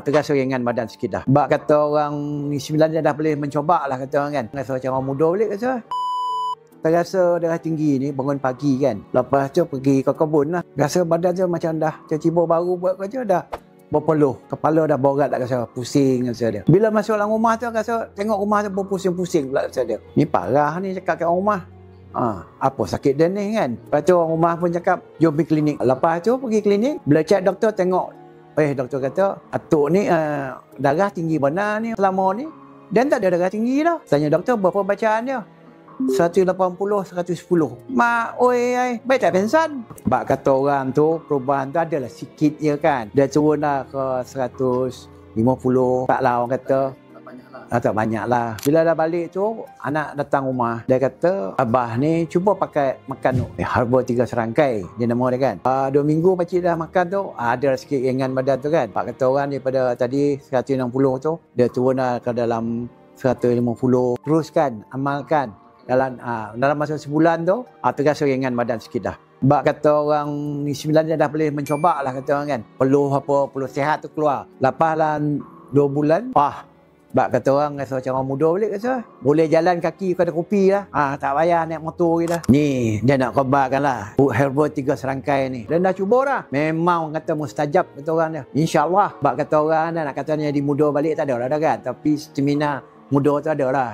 terasa ringan badan sikit dah. Sebab kata orang ni 9 dia dah boleh mencoba lah kata orang kan. Rasa macam orang muda balik kata. Terasa darah tinggi ni bangun pagi kan. Lepas tu pergi ke kebun lah. Rasa badan tu macam dah tiba-tiba baru buat kerja dah berpeluh. Kepala dah borat tak rasa pusing rasa dia. Bila masuk dalam rumah tu rasa tengok rumah tu berpusing-pusing pula rasa dia. Ni parah ni cakap kat orang rumah. Apa sakit dia ni kan. Lepas tu orang rumah pun cakap jom pergi klinik. Lepas tu pergi klinik. Bila cek doktor tengok. Doktor kata atuk ni darah tinggi benar ni selama ni. Dan tak ada darah tinggi dah. Tanya doktor berapa bacaan dia. 180, 110. Mak, baik tak pensan? Sebab kata orang tu, perubahan tu adalah sikit je kan. Dia turun lah ke 150. Taklah orang kata. Tak banyak lah. Bila dah balik tu, anak datang rumah. Dia kata, abah ni cuba pakai makan herba 3 serangkai. Dia nama dia kan. 2 minggu pakcik dah makan tu, ada sikit ringan badan tu kan. Pak kata orang daripada tadi 160 tu, dia turun lah ke dalam 150. Teruskan, amalkan. Dalam masa sebulan tu terasa ringan badan sikit dah. Sebab kata orang ni 9 dia dah boleh mencoba lah kata orang kan. Peluh sihat tu keluar. Lepas lah 2 bulan sebab kata orang rasa macam orang muda balik kata. Boleh jalan kaki kedai kopi lah. Tak payah naik motor je dah. Ni dia nak khabarkan lah herba 3 serangkai ni. Dan dah cuba dah. Memang kata mustajab kata orang dia. InsyaAllah. Sebab kata orang nak kata jadi muda balik tak ada lah dah kan. Tapi stamina muda tu ada lah.